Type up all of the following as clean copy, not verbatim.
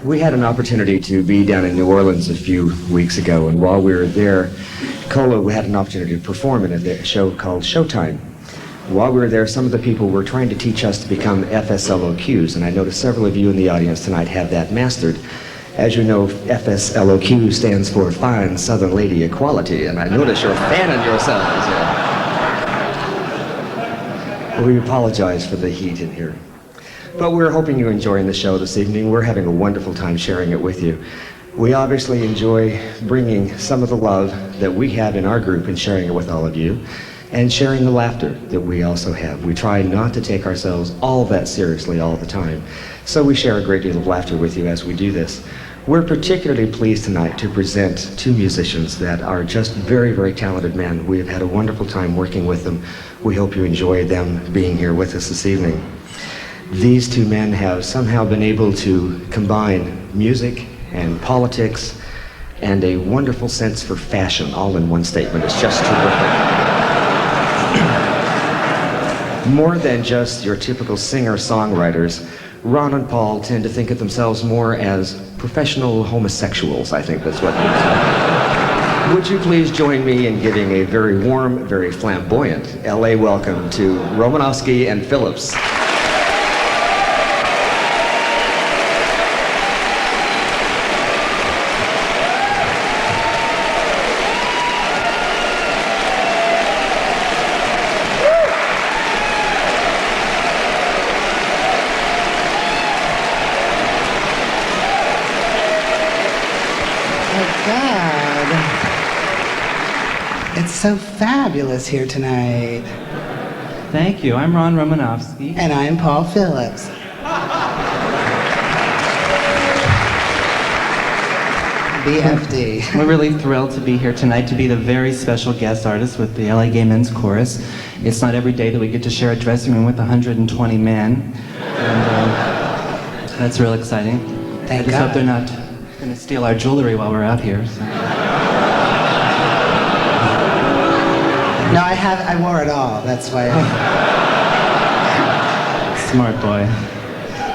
We had an opportunity to be down in New Orleans a few weeks ago, and while we were there, we had an opportunity to perform in a show called Showtime. While we were there, some of the people were trying to teach us to become FSLOQs, and I noticed several of you in the audience tonight have that mastered. As you know, FSLOQ stands for Fine Southern Lady Equality, and I notice you're fanning yourselves here. We apologize for the heat in here. But we're hoping you're enjoying the show this evening. We're having a wonderful time sharing it with you. We obviously enjoy bringing some of the love that we have in our group and sharing it with all of you, and sharing the laughter that we also have. We try not to take ourselves all that seriously all the time, so we share a great deal of laughter with you as we do this. We're particularly pleased tonight to present two musicians that are just very, very talented men. We have had a wonderful time working with them. We hope you enjoy them being here with us this evening. These two men have somehow been able to combine music and politics and a wonderful sense for fashion all in one statement. It's just terrific. More than just your typical singer-songwriters, Ron and Paul tend to think of themselves more as professional homosexuals, I think that's what they say. Would you please join me in giving a very warm, very flamboyant LA welcome to Romanovsky and Phillips. So fabulous here tonight. Thank you. I'm Ron Romanovsky. And I'm Paul Phillips. BFD. We're really thrilled to be here tonight to be the very special guest artist with the LA Gay Men's Chorus. It's not every day that we get to share a dressing room with 120 men. And that's real exciting. Thank I just God. hope they're not going to steal our jewelry while we're out here. So. No, I wore it all, that's why. Smart boy.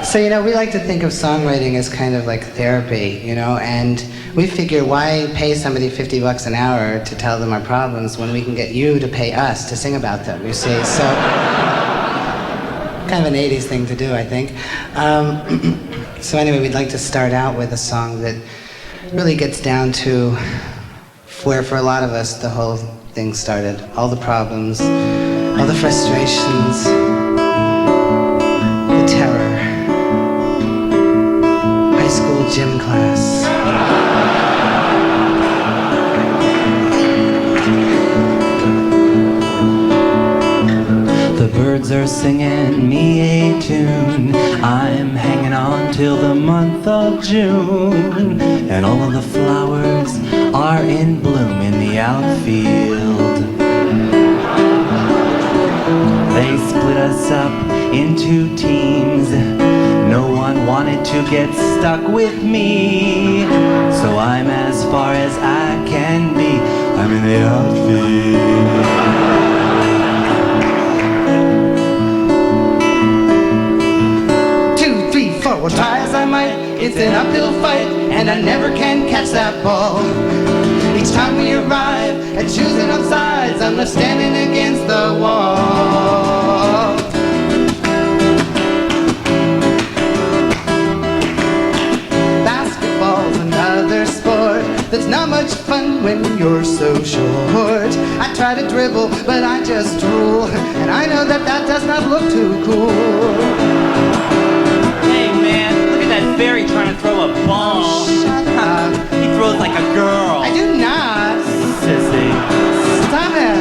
So, we like to think of songwriting as kind of like therapy, and we figure why pay somebody $50 an hour to tell them our problems when we can get you to pay us to sing about them, you see, so. Kind of an 80s thing to do, I think. So anyway, we'd like to start out with a song that really gets down to where for a lot of us the whole thing started. All the problems, all the frustrations, the terror, high school gym class. The birds are singing me a tune. I'm hanging on till the month of June, and all of the flowers are in bloom in the outfield. They split us up into teams. No one wanted to get stuck with me, so I'm as far as I can be. I'm in the outfield. 2, 3, 4. Well, try as I might, it's an uphill fight, and I never can catch that ball. Each time we arrive at choosing up sides, I'm left standing against the wall. Basketball's another sport that's not much fun when you're so short. I try to dribble, but I just drool, and I know that that does not look too cool. Hey man, look at that fairy trying to throw a ball. Shut up. He throws like a girl. I do not. Sissy. Stop it.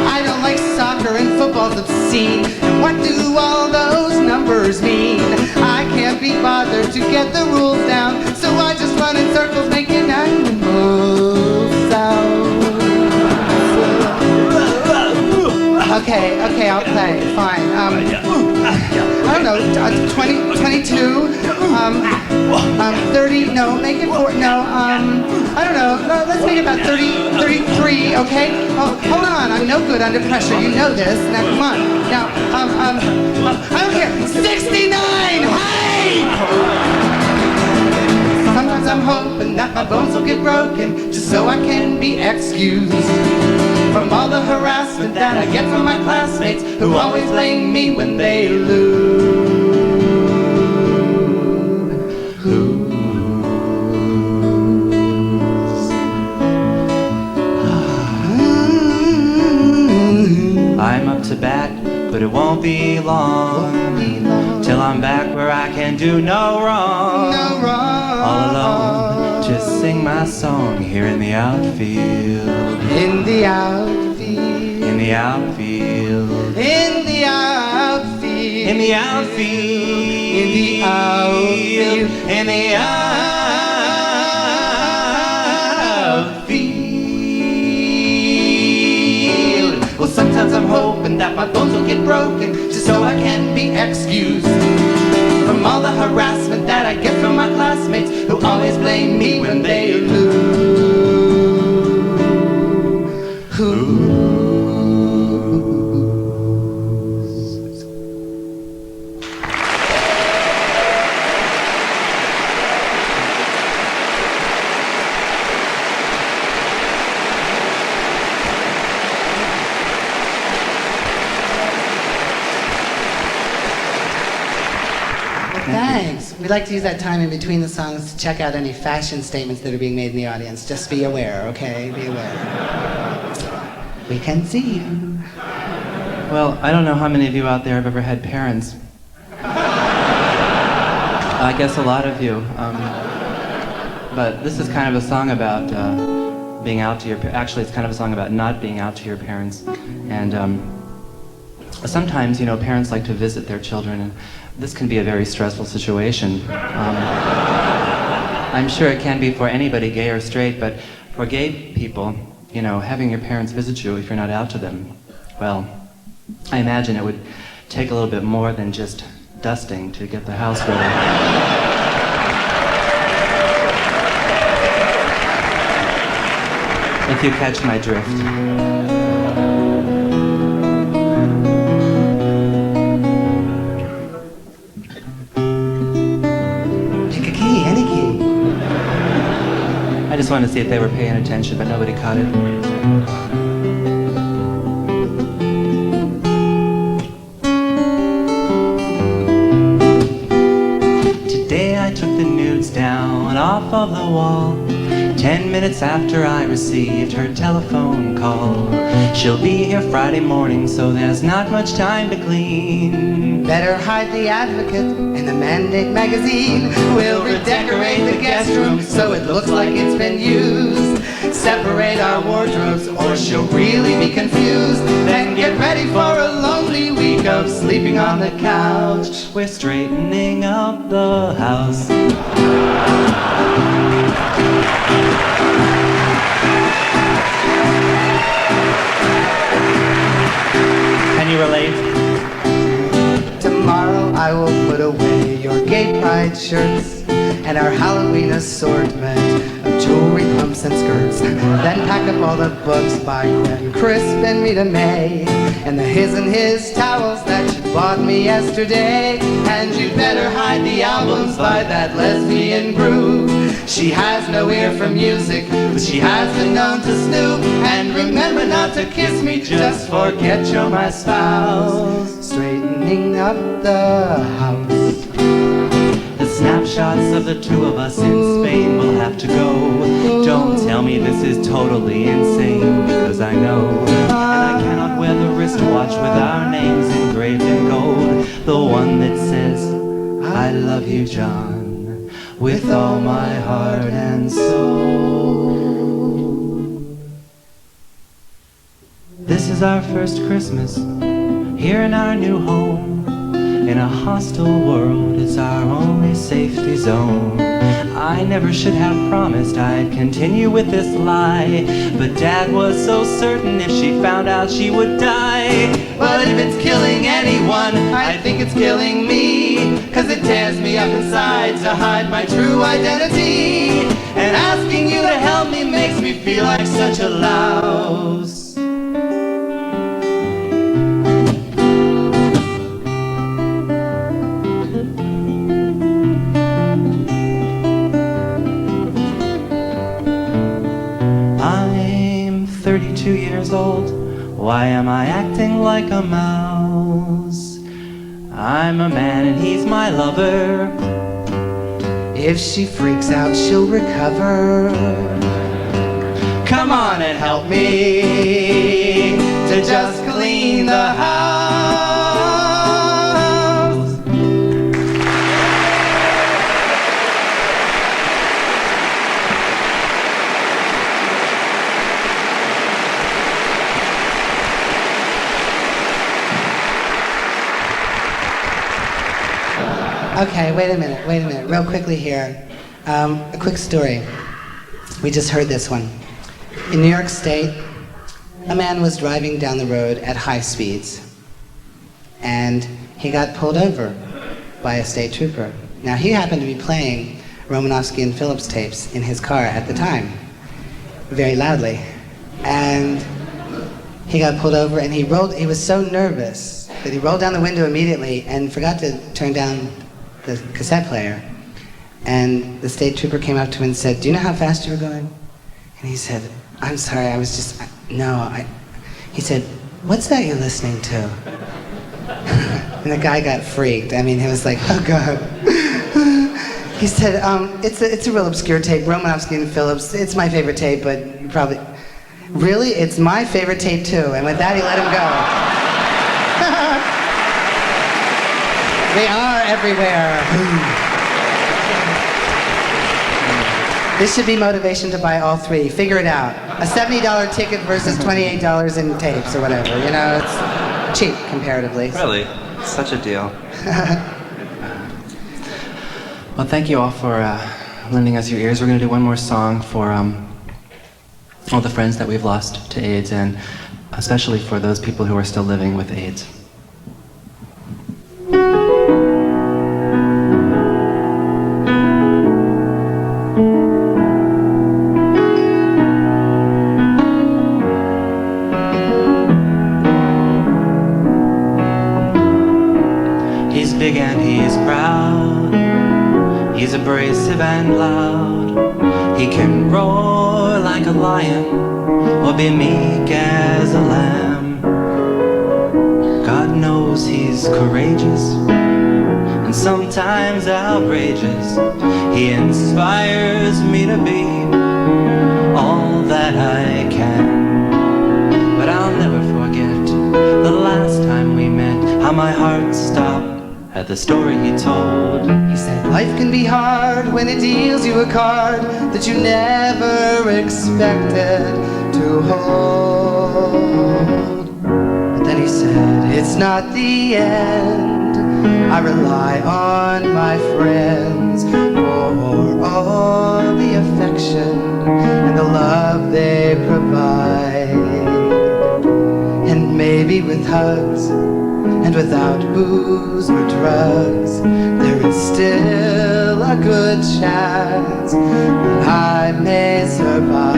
I don't like soccer and football's obscene. And what do all those numbers mean? I can't be bothered to get the rules down, so I just run in circles making animal sounds. Okay, I'll play. Fine. I don't know, 20, 22, 30, no, make it 4, no, I don't know, let's make it about 30, 33, okay? Oh, hold on, I'm no good under pressure, you know this, now come on. Now, I don't care, 69, hey! hoping that my bones will get broken just so I can be excused from all the harassment that I get from my classmates who always blame me when they lose. I'm up to bat, but it won't be long till I'm back where I can do no wrong. All alone, just sing my song here in the outfield. In the outfield. In the outfield. In the outfield. In the outfield. In the outfield. In the outfield. Well, sometimes I'm hoping that my bones will get broken just so I can be excused from all the harassment that I get from my classmates who always blame me when they lose. Thanks. We'd like to use that time in between the songs to check out any fashion statements that are being made in the audience. Just be aware, okay? Be aware. We can see you. Well, I don't know how many of you out there have ever had parents. I guess a lot of you. But this is kind of a song about being out to your parents. Actually, it's kind of a song about not being out to your parents. And sometimes, you know, parents like to visit their children, and this can be a very stressful situation. I'm sure it can be for anybody, gay or straight, but for gay people, you know, having your parents visit you if you're not out to them, well, I imagine it would take a little bit more than just dusting to get the house ready. If you catch my drift. I just wanted to see if they were paying attention, but nobody caught it. Today I took the nudes down off of the wall. 10 minutes after I received her telephone call. She'll be here Friday morning, so there's not much time to clean. Better hide the Advocate in the Mandate magazine. We'll redecorate the guest room so it looks like it's been used. Separate our wardrobes or she'll really be confused. Then get ready for a lonely week of sleeping on the couch. We're straightening up the house. Can you relate? Tomorrow I will put away your gay pride shirts and our Halloween assortment of jewelry, pumps, and skirts. Then pack up all the books by Gwen Crisp and Rita May, and the his and his towels that you bought me yesterday. And you'd better hide the albums by that lesbian groove. She has no ear for music, but she has been known to snoop. And remember not to kiss me, just forget you're my spouse. Straightening up the house. The snapshots of the two of us in Spain will have to go. Don't tell me this is totally insane, because I know. And I cannot wear the wristwatch with our names engraved in gold. The one that says, I love you, John, with all my heart and soul. This is our first Christmas here in our new home. In a hostile world, it's our only safety zone. I never should have promised I'd continue with this lie, but Dad was so certain if she found out she would die. But if it's killing anyone, I think it's killing me, 'cause it tears me up inside to hide my true identity. And asking you to help me makes me feel like such a louse. Why am I acting like a mouse? I'm a man and he's my lover. If she freaks out, she'll recover. Come on and help me to just clean the house. Okay, wait a minute, real quickly here. A quick story. We just heard this one. In New York State, a man was driving down the road at high speeds, and he got pulled over by a state trooper. Now, he happened to be playing Romanovsky and Phillips tapes in his car at the time, very loudly. And he got pulled over, and he was so nervous that he rolled down the window immediately and forgot to turn down the cassette player. And the state trooper came up to him and said, "Do you know how fast you were going?" And he said, "I'm sorry, I was just, he said, "What's that you're listening to?" And the guy got freaked. I mean, he was like, "Oh God." He said, it's a real obscure tape, Romanovsky and Phillips. It's my favorite tape, but you probably, really? It's my favorite tape too. And with that, he let him go. We are everywhere. This should be motivation to buy all three. Figure it out. A $70 ticket versus $28 in tapes or whatever. You know, it's cheap comparatively. Really? Such a deal. Well, thank you all for lending us your ears. We're going to do one more song for all the friends that we've lost to AIDS, and especially for those people who are still living with AIDS. He's big and he's proud. He's abrasive and loud. He can roar like a lion or be meek as a lamb. God knows he's courageous and sometimes outrageous. He inspires me to be all that I can. But I'll never forget the last time we met, how my heart stopped at the story he told. He said, life can be hard when it deals you a card that you never expected to hold. But then he said, it's not the end. I rely on my friends for all the affection and the love they provide. And maybe with hugs and without booze or drugs, there is still a good chance that I may survive.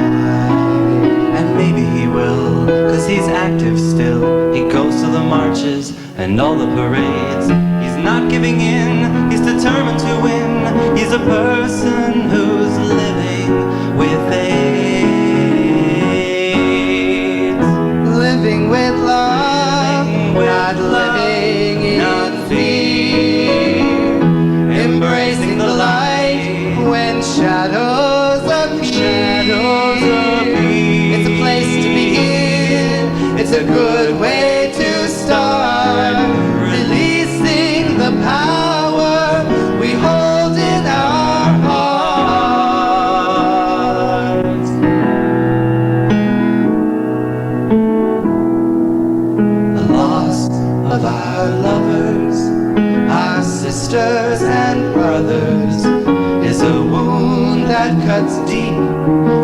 And maybe he will, 'cause he's active still. He goes to the marches and all the parades. He's not giving in, he's determined to win. He's a person who's living with AIDS. Living with love, not living in fear. Embracing the light when shadows appear. It's a place to begin. It's a good way to start. Releasing the power we hold in our hearts. The loss of our lovers, our sisters and brothers, is a wound that cuts deep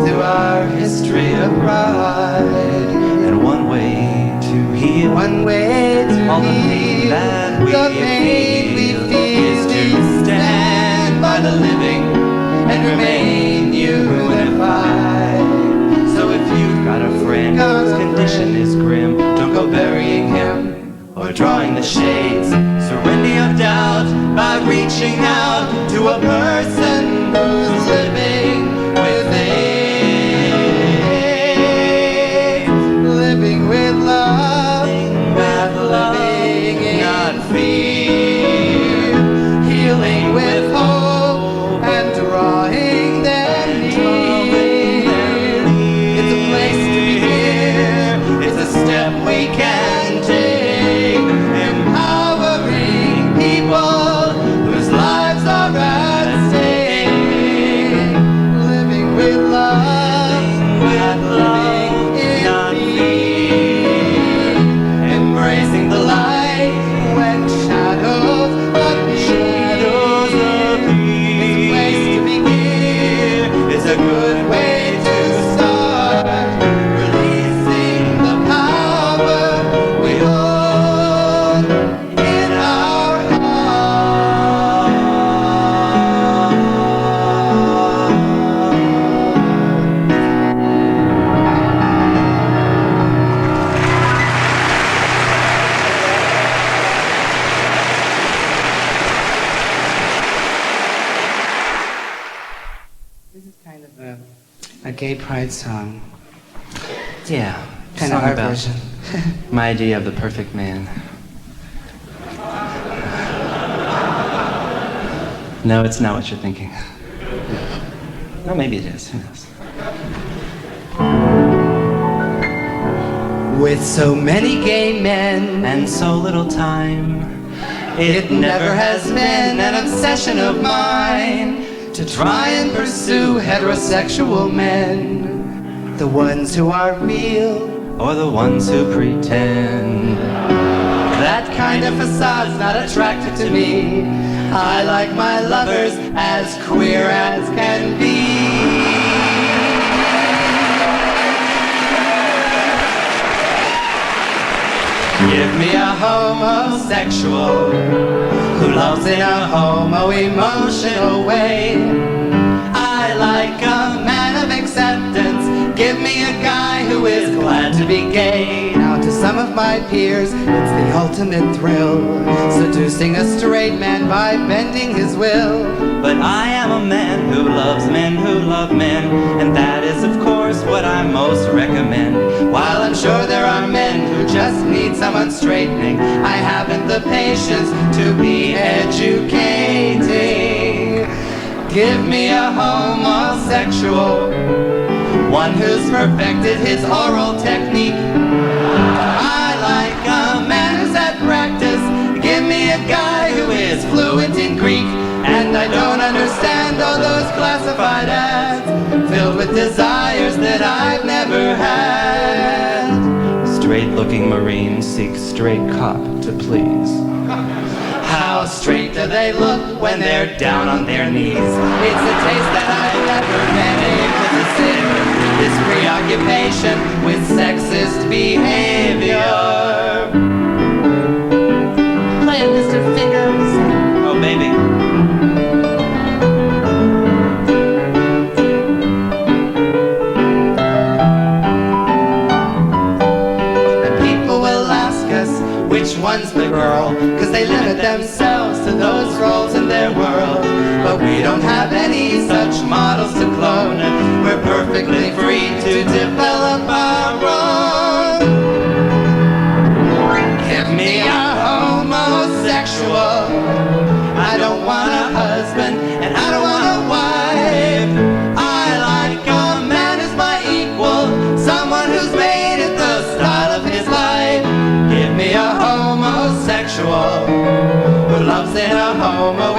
through our history of pride. And one way to heal One way to all the pain heal that we the pain we feel is to stand by the living and remain unified. So if you've got a friend whose condition is grim, don't go burying him or drawing the shades. Surrender your doubt by reaching out to a person who's living with AIDS. living with love. gay pride song. Yeah, Kind of song our about version. my idea of the perfect man. No, it's not what you're thinking. No, maybe it is. Who knows? With so many gay men, And so little time, it never has been an obsession of mine to try and pursue heterosexual men, the ones who are real. or the ones who pretend. That kind of facade's not attractive to me. I like my lovers as queer as can be. Give me a homosexual who loves in a homo-emotional way. I like a man of acceptance. Give me a guy who is glad to be gay. Now to some of my peers, it's the ultimate thrill, seducing a straight man by bending his will. But I am a man who loves men who love men, and that is of course what I most recommend. While I'm sure there are men who just need someone straightening, I haven't the patience to be educating. Give me a homosexual, one who's perfected his oral technique. I like a man who's at practice. Give me a guy who is fluent in Greek. And I don't understand all those classified ads filled with desires that I've never had. Straight-looking Marines seek straight cop to please. How straight do they look when they're down on their knees? It's a taste that I've never been able to sit. This preoccupation with sexist behavior. Play it, Mr. Fingers. Oh, baby. Which one's the girl? Cause they limit themselves to those roles in their world. But we don't have any such models to clone. We're perfectly free to develop our own. Give me a homosexual. I don't want a husband and I don't want a wife. I like a man who's my equal, someone who's made it the style of his life. Give me a homosexual who loves in a homo